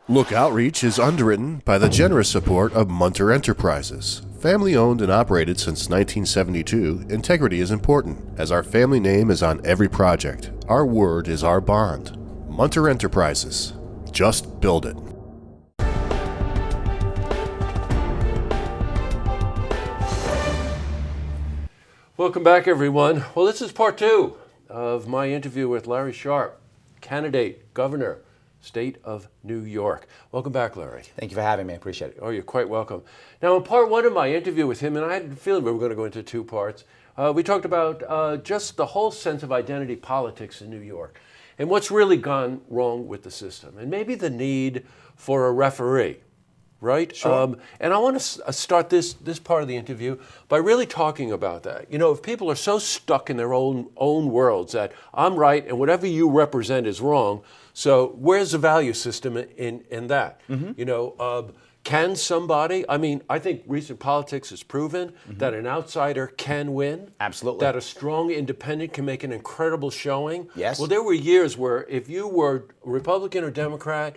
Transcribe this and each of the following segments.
Look Outreach is underwritten by the generous support of Munter Enterprises. Family owned and operated since 1972, integrity is important, as our family name is on every project. Our word is our bond. Munter Enterprises. Just build it. Welcome back, everyone. Well, this is part two of my interview with Larry Sharpe, candidate, governor, state of New York. Welcome back, Larry. Thank you for having me. I appreciate it. Oh, you're quite welcome. Now, in part one of my interview with him, and I had a feeling we were going to go into two parts, we talked about just the whole sense of identity politics in New York and what's really gone wrong with the system, and maybe the need for a referee. Right? Sure. And I want to start this part of the interview by really talking about that. You know, if people are so stuck in their own worlds that I'm right and whatever you represent is wrong, so where's the value system in that? Mm-hmm. You know, can somebody, I mean, I think recent politics has proven that an outsider can win. Absolutely. That a strong independent can make an incredible showing. Yes. Well, there were years where if you were Republican or Democrat,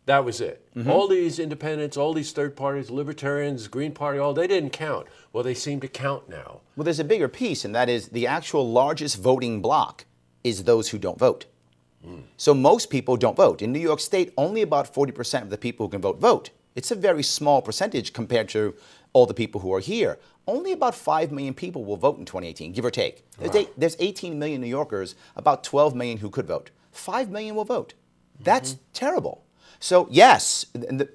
that was it. Mm-hmm. All these independents, all these third parties, libertarians, Green Party, they didn't count. Well, they seem to count now. Well, there's a bigger piece, and that is the actual largest voting bloc is those who don't vote. So most people don't vote. In New York State, only about 40% of the people who can vote. It's a very small percentage compared to all the people who are here. Only about 5 million people will vote in 2018, give or take. There's 18 million New Yorkers, about 12 million who could vote. 5 million will vote. That's terrible. So yes,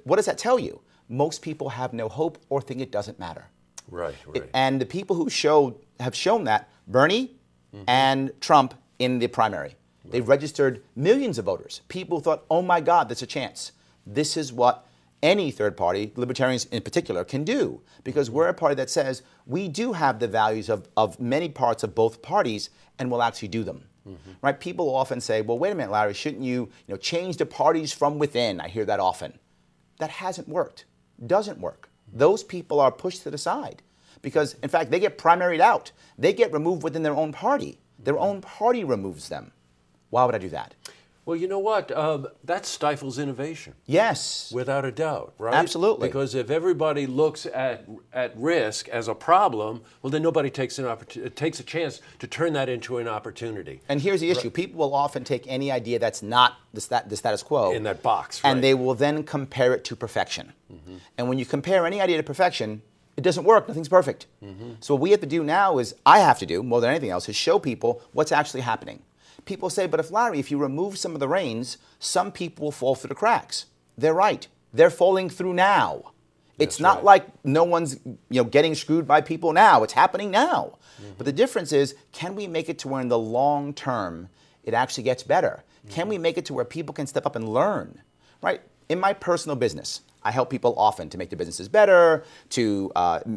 what does that tell you? Most people have no hope or think it doesn't matter. Right. And the people who have shown that, Bernie and Trump in the primary. Right. They registered millions of voters. People thought, oh my God, there's a chance. This is what any third party, libertarians in particular, can do. Because we're a party that says we do have the values of many parts of both parties and we'll actually do them. Mm-hmm. Right? People often say, well, wait a minute, Larry, shouldn't you change the parties from within? I hear that often. That hasn't worked. Doesn't work. Those people are pushed to the side because, in fact, they get primaried out. They get removed within their own party. Their own party removes them. Why would I do that? Well, you know what? That stifles innovation. Yes. Without a doubt, right? Absolutely. Because if everybody looks at risk as a problem, well, then nobody takes a chance to turn that into an opportunity. And here's the issue. People will often take any idea that's not the status quo. In that box, right. And they will then compare it to perfection. Mm-hmm. And when you compare any idea to perfection, it doesn't work. Nothing's perfect. Mm-hmm. So what we have to do now I have to do, more than anything else, is show people what's actually happening. People say, but if you remove some of the reins, some people will fall through the cracks. They're right. They're falling through now. It's not like no one's getting screwed by people now. It's happening now. Mm-hmm. But the difference is, can we make it to where in the long term it actually gets better? Mm-hmm. Can we make it to where people can step up and learn? Right? In my personal business, I help people often to make their businesses better, to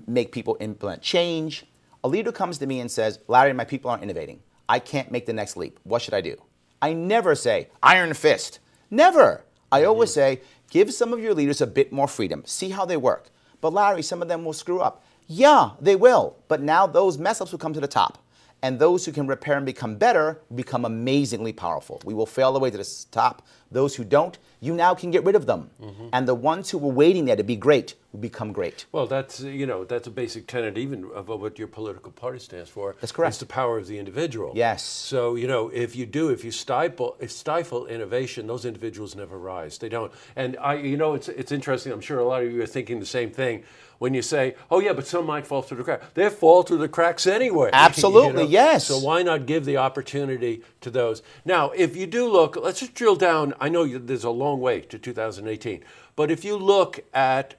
make people implement change. A leader comes to me and says, Larry, my people aren't innovating. I can't make the next leap. What should I do? I never say, iron fist. Never. I always say, give some of your leaders a bit more freedom. See how they work. But Larry, some of them will screw up. Yeah, they will. But now those mess-ups will come to the top. And those who can repair and become better will become amazingly powerful. We will fail the way to the top. Those who don't, you now can get rid of them. Mm-hmm. And the ones who were waiting there to be great will become great. Well, that's a basic tenet even of what your political party stands for. That's correct. It's the power of the individual. Yes. So, if you stifle innovation, those individuals never rise. They don't. And it's interesting. I'm sure a lot of you are thinking the same thing. When you say, oh, yeah, but some might fall through the cracks. They fall through the cracks anyway. Absolutely, yes. So why not give the opportunity to those? Now, if you do look, let's just drill down. I know there's a long way to 2018. But if you look at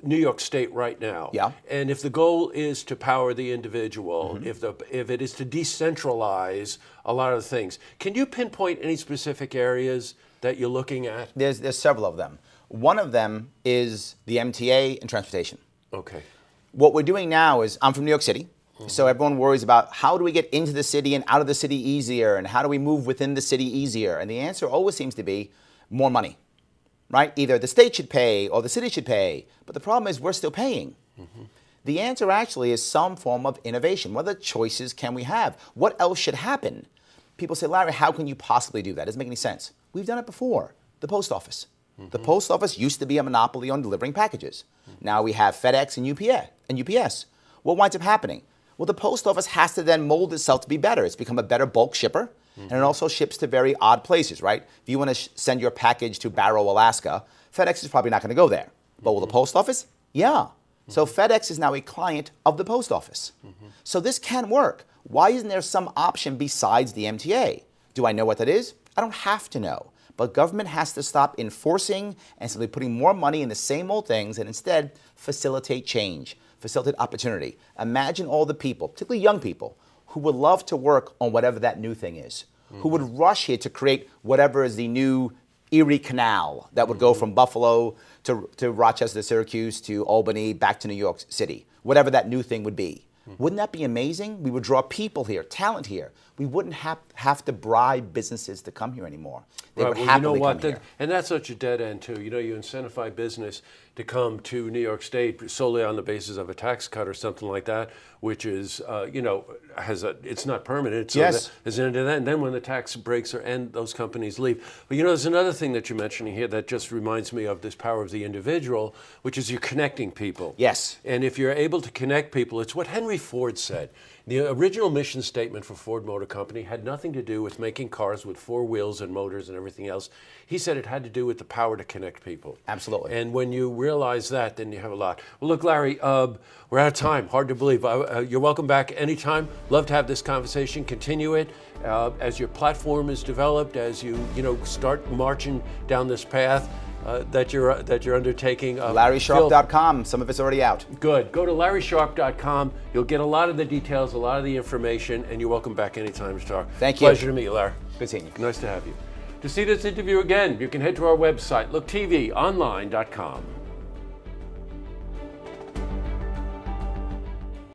New York State right now, and if the goal is to power the individual, if it is to decentralize a lot of the things, can you pinpoint any specific areas that you're looking at? There's several of them. One of them is the MTA and transportation. Okay. What we're doing now is, I'm from New York City, so everyone worries about how do we get into the city and out of the city easier, and how do we move within the city easier? And the answer always seems to be more money, right? Either the state should pay or the city should pay, but the problem is we're still paying. Mm-hmm. The answer actually is some form of innovation. What other choices can we have? What else should happen? People say, Larry, how can you possibly do that? It doesn't make any sense. We've done it before. The post office. The post office used to be a monopoly on delivering packages. Now we have FedEx and UPS. What winds up happening? Well, the post office has to then mold itself to be better. It's become a better bulk shipper, and it also ships to very odd places, right? If you want to send your package to Barrow, Alaska, FedEx is probably not going to go there. But will the post office? Yeah. So FedEx is now a client of the post office. So this can work. Why isn't there some option besides the MTA? Do I know what that is? I don't have to know. But government has to stop enforcing and simply putting more money in the same old things and instead facilitate change, facilitate opportunity. Imagine all the people, particularly young people, who would love to work on whatever that new thing is, who would rush here to create whatever is the new Erie Canal that would go from Buffalo to Rochester, Syracuse, to Albany, back to New York City, whatever that new thing would be. Wouldn't that be amazing? We would draw people here, talent here. We wouldn't have to bribe businesses to come here anymore. They would happily come here. And that's such a dead end too. You know, you incentivize business to come to New York State solely on the basis of a tax cut or something like that, which is, you know, it's not permanent. So yes. And then when the tax breaks are end, those companies leave. But you know, there's another thing that you're mentioning here that just reminds me of this power of the individual, which is you're connecting people. Yes. And if you're able to connect people, it's what Henry Ford said. The original mission statement for Ford Motor Company had nothing to do with making cars with 4 wheels and motors and everything else. He said it had to do with the power to connect people. Absolutely. And when you realize that, then you have a lot. Well, look, Larry, we're out of time. Hard to believe. You're welcome back anytime. Love to have this conversation. Continue it as your platform is developed, as you start marching down this path. That you're undertaking. LarrySharpe.com. Some of it's already out. Good. Go to LarrySharpe.com. You'll get a lot of the details, a lot of the information, and you're welcome back anytime to talk. Thank you. Pleasure to meet you, Larry. Good seeing you. Nice to have you. To see this interview again, you can head to our website, looktvonline.com.